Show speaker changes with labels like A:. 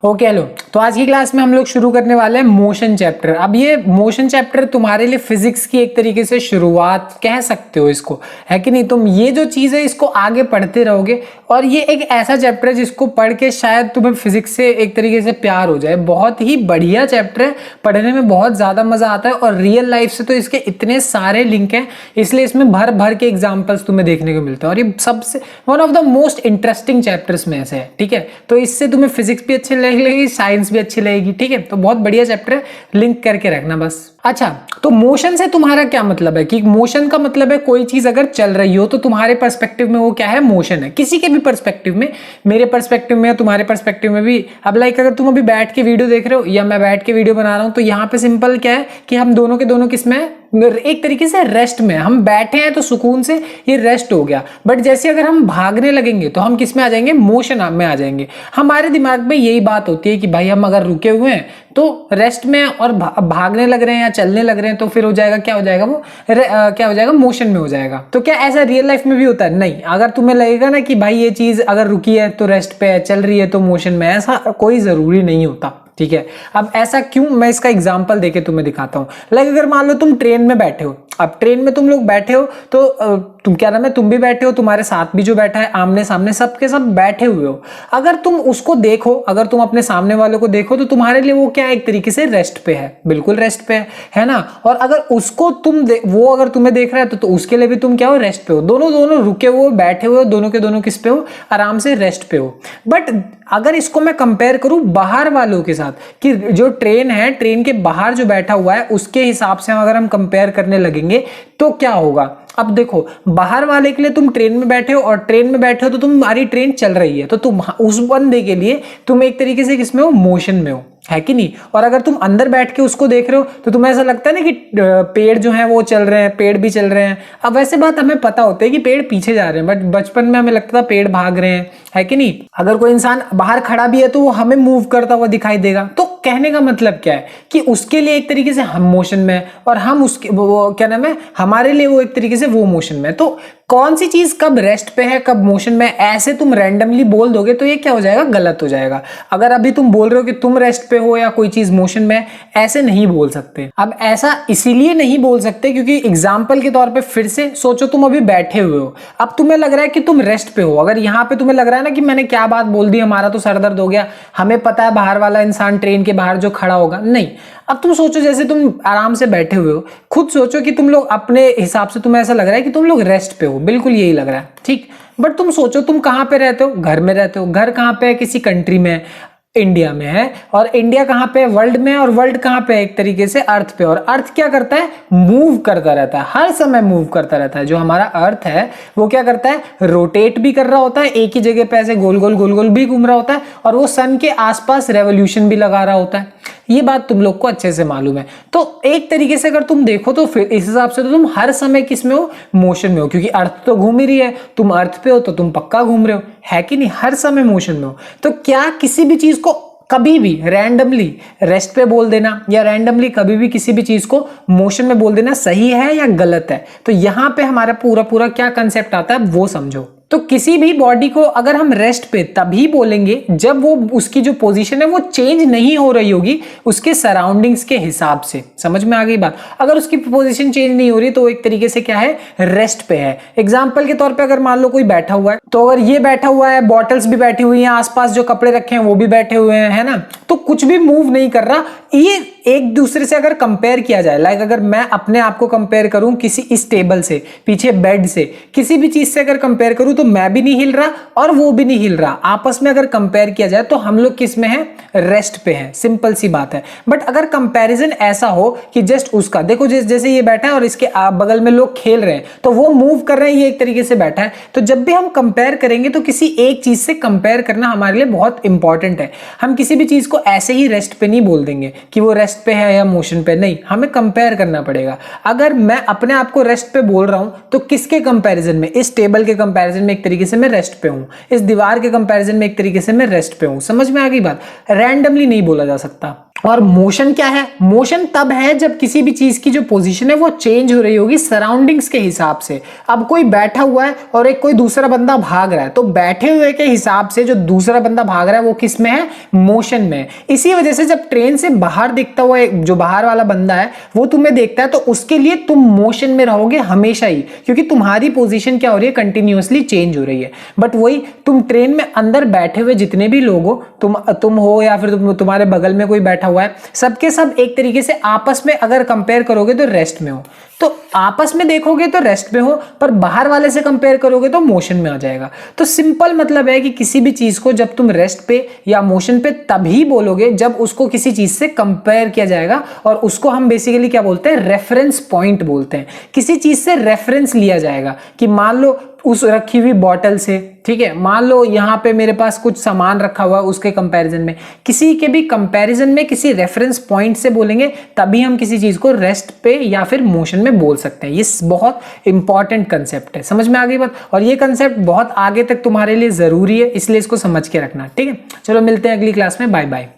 A: Okay hello. तो आज की क्लास में हम लोग शुरू करने वाले हैं मोशन चैप्टर। अब ये मोशन चैप्टर तुम्हारे लिए फिजिक्स की एक तरीके से शुरुआत कह सकते हो इसको, है कि नहीं। तुम ये जो चीज़ है इसको आगे पढ़ते रहोगे और ये एक ऐसा चैप्टर है जिसको पढ़ के शायद तुम्हें फिजिक्स से एक तरीके से प्यार हो जाए। बहुत ही बढ़िया चैप्टर है, पढ़ने में बहुत ज़्यादा मज़ा आता है और रियल लाइफ से तो इसके इतने सारे लिंक हैं, इसलिए इसमें भर भर के एग्जाम्पल्स तुम्हें देखने को मिलते हैं और ये सबसे one of the most interesting chapters में से है। ठीक है, तो इससे तुम्हें फिजिक्स भी अच्छे लगेगी, साइंस भी अच्छी लगेगी। ठीक है, तो बहुत बढ़िया चैप्टर है, लिंक करके रखना बस। अच्छा, तो मोशन से तुम्हारा क्या मतलब है कि मोशन का मतलब है कोई चीज अगर चल रही हो तो तुम्हारे पर्सपेक्टिव में वो क्या है, मोशन है। किसी के भी पर्सपेक्टिव में, मेरे पर्सपेक्टिव में, तुम्हारे पर्सपेक्टिव में भी। अब लाइक अगर तुम अभी बैठ के वीडियो देख रहे हो या मैं बैठ के वीडियो बना रहा हूं तो यहाँ पे सिंपल क्या है कि हम दोनों के दोनों किस में, एक तरीके से रेस्ट में। हम बैठे हैं तो सुकून से ये रेस्ट हो गया। बट जैसे अगर हम भागने लगेंगे तो हम किस में आ जाएंगे, मोशन में आ जाएंगे। हमारे दिमाग में यही बात होती है कि भाई हम अगर रुके हुए हैं तो रेस्ट में और भागने लग रहे हैं या चलने लग रहे हैं तो फिर हो जाएगा, क्या हो जाएगा वो, क्या हो जाएगा, मोशन में हो जाएगा। तो क्या ऐसा रियल लाइफ में भी होता है? नहीं। अगर तुम्हें लगेगा ना कि भाई ये चीज अगर रुकी है तो रेस्ट पे है, चल रही है तो मोशन में है, ऐसा कोई जरूरी नहीं होता। ठीक है, अब ऐसा क्यों, मैं इसका एग्जांपल देके तुम्हें दिखाता हूं। लाइक अगर मान लो तुम ट्रेन में बैठे हो, अब ट्रेन में तुम लोग बैठे हो तो तुम क्या नाम है, तुम भी बैठे हो, तुम्हारे साथ भी जो बैठा है आमने सामने सबके सब बैठे हुए हो। अगर तुम उसको देखो, अगर तुम अपने सामने वालों को देखो तो तुम्हारे लिए वो क्या है, एक तरीके से रेस्ट पे है, बिल्कुल रेस्ट पे है ना। और अगर उसको वो अगर तुम्हें देख रहा है तो उसके लिए भी तुम क्या हो, रेस्ट पे हो। दोनों दोनों रुके हुए बैठे हुए हो, दोनों के दोनों किस पे हो, आराम से रेस्ट पे हो। बट अगर इसको मैं कंपेयर करूं बाहर वालों के साथ कि जो ट्रेन है, ट्रेन के बाहर जो बैठा हुआ है उसके हिसाब से अगर हम कंपेयर करने लगेंगे तो क्या होगा। अब देखो, बाहर वाले के लिए तुम ट्रेन में बैठे हो और ट्रेन में बैठे हो तो तुम्हारी ट्रेन चल रही है, तो तुम उस बंदे के लिए तुम एक तरीके से किसमें हो, मोशन में हो, है कि नहीं। और अगर तुम अंदर बैठ के उसको देख रहे हो तो तुम्हें ऐसा लगता है ना कि पेड़ जो है वो चल रहे हैं, पेड़ भी चल रहे हैं। अब वैसे बात हमें पता होता है कि पेड़ पीछे जा रहे हैं, बट बचपन में हमें लगता था पेड़ भाग रहे हैं, है कि नहीं। अगर कोई इंसान बाहर खड़ा भी है तो वो हमें मूव करता हुआ दिखाई देगा। तो कहने का मतलब क्या है कि उसके लिए एक तरीके से हम मोशन में और हम उसके वो क्या नाम है, हमारे लिए वो एक तरीके से वो मोशन में। तो कौन सी चीज कब रेस्ट पे है कब मोशन में, ऐसे तुम रैंडमली बोल दोगे तो ये क्या हो जाएगा, गलत हो जाएगा। अगर अभी तुम बोल रहे हो कि तुम रेस्ट पे हो या कोई चीज मोशन में, ऐसे नहीं बोल सकते। अब ऐसा इसीलिए नहीं बोल सकते क्योंकि एग्जाम्पल के तौर पे फिर से सोचो, तुम अभी बैठे हुए हो, अब तुम्हें लग रहा है कि तुम रेस्ट पे हो। अगर यहाँ पे तुम्हें लग रहा है ना कि मैंने क्या बात बोल दी, हमारा तो सर दर्द हो गया, हमें पता है बाहर वाला इंसान ट्रेन के बाहर जो खड़ा होगा, नहीं। अब तुम सोचो जैसे तुम आराम से बैठे हुए हो, खुद सोचो कि तुम लोग अपने हिसाब से तुम्हें ऐसा लग रहा है कि तुम लोग रेस्ट पे हो, बिल्कुल यही लग रहा है, ठीक। बट तुम सोचो तुम कहां पे रहते हो, घर में रहते हो। घर कहां पे है, किसी कंट्री में, इंडिया में है। और इंडिया कहां पे है, वर्ल्ड में। और वर्ल्ड कहां पे है, एक तरीके से अर्थ पे। और अर्थ क्या करता है, मूव करता रहता है, हर समय मूव करता रहता है। जो हमारा अर्थ है वो क्या करता है, रोटेट भी कर रहा होता है, एक ही जगह पे ऐसे गोल गोल गोल गोल भी घूम रहा होता है, और वो सन के आसपास रेवोल्यूशन भी लगा रहा होता है। ये बात तुम लोग को अच्छे से मालूम है। तो एक तरीके से अगर तुम देखो तो फिर इस हिसाब से तो तुम हर समय किस में हो, मोशन में हो, क्योंकि अर्थ तो घूम ही रही है। तुम अर्थ पे हो तो तुम पक्का घूम रहे हो, है कि नहीं, हर समय मोशन में हो। तो क्या किसी भी चीज को कभी भी रैंडमली रेस्ट पे बोल देना या रैंडमली कभी भी किसी भी चीज को मोशन में बोल देना सही है या गलत है? तो यहां पे हमारा पूरा पूरा क्या कंसेप्ट आता है वो समझो। तो किसी भी बॉडी को अगर हम रेस्ट पे तभी बोलेंगे जब वो उसकी जो पोजीशन है वो चेंज नहीं हो रही होगी उसके सराउंडिंग्स के हिसाब से। समझ में आ गई बात? अगर उसकी पोजीशन चेंज नहीं हो रही तो एक तरीके से क्या है, रेस्ट पे है। एग्जांपल के तौर पे अगर मान लो कोई बैठा हुआ है, तो अगर ये बैठा हुआ है, बॉटल्स भी बैठी हुई हैं, आसपास जो कपड़े रखे हैं वो भी बैठे हुए हैं, है ना, तो कुछ भी मूव नहीं कर रहा। ये एक दूसरे से अगर कंपेयर किया जाए, लाइक अगर मैं अपने आप को कंपेयर करूं किसी इस टेबल से, पीछे बेड से, किसी भी चीज से अगर कंपेयर करूं तो मैं भी नहीं हिल रहा और वो भी नहीं हिल रहा। आपस में अगर कंपेयर किया जाए तो हम लोग किस में है, रेस्ट पे है, सिंपल सी बात है। बट अगर कंपैरिजन ऐसा हो कि जस्ट उसका देखो, जैसे ये बैठा है और इसके बगल में लोग खेल रहे हैं तो वो मूव कर रहे हैं, ये एक तरीके से बैठा है। तो जब भी हम कंपेयर करेंगे तो किसी एक चीज से कंपेयर करना हमारे लिए बहुत इंपॉर्टेंट है। हम किसी भी चीज को ऐसे ही रेस्ट पे नहीं बोल देंगे कि वो रेस्ट पे है या मोशन पे, नहीं, हमें कंपेयर करना पड़ेगा। अगर मैं अपने आप को रेस्ट पे बोल रहा हूं तो किसके कंपैरिजन में, इस टेबल के कंपैरिजन में एक तरीके से मैं रेस्ट पे हूं, इस दीवार के कंपैरिजन में एक तरीके से मैं रेस्ट पे हूं। समझ में आ गई बात? रैंडमली नहीं बोला जा सकता। और मोशन क्या है? मोशन तब है जब किसी भी चीज की जो पोजीशन है वो चेंज हो रही होगी सराउंडिंग्स के हिसाब से। अब कोई बैठा हुआ है और एक कोई दूसरा बंदा भाग रहा है, तो बैठे हुए के हिसाब से जो दूसरा बंदा भाग रहा है वो किस में है? मोशन में। इसी वजह से जब ट्रेन से बाहर दिखता हुआ जो बाहर वाला बंदा है वो तुम्हें देखता है, तो उसके लिए तुम मोशन में रहोगे हमेशा ही, क्योंकि तुम्हारी पोजीशन क्या हो रही है? कंटिन्यूअसली चेंज हो रही है। बट वही तुम ट्रेन में अंदर बैठे हुए जितने भी लोग हो, तुम हो या फिर तुम्हारे बगल में कोई बैठा हुआ है, सबके सब एक तरीके से आपस में अगर कंपेयर करोगे तो रेस्ट में हो। तो आपस में देखोगे तो रेस्ट में हो, पर बाहर वाले से कंपेयर करोगे तो मोशन में आ जाएगा। तो सिंपल मतलब है कि किसी भी चीज को जब तुम रेस्ट पे या मोशन पे तभी बोलोगे जब उसको किसी चीज से कंपेयर किया जाएगा, और उसको हम बेसिकली क्या बोलते हैं? रेफरेंस पॉइंट बोलते हैं। किसी चीज से रेफरेंस लिया जाएगा कि मान लो उस रखी हुई बॉटल से, ठीक है, मान लो यहां पे मेरे पास कुछ सामान रखा हुआ है, उसके कंपैरिजन में, किसी के भी कंपैरिजन में किसी रेफरेंस पॉइंट से बोलेंगे तभी हम किसी चीज को रेस्ट पे या फिर मोशन में बोल सकते हैं। ये बहुत इंपॉर्टेंट कंसेप्ट है, समझ में आ गई बात? और ये कंसेप्ट बहुत आगे तक तुम्हारे लिए जरूरी है, इसलिए इसको समझ के रखना, ठीक है। चलो मिलते हैं अगली क्लास में, बाय बाय।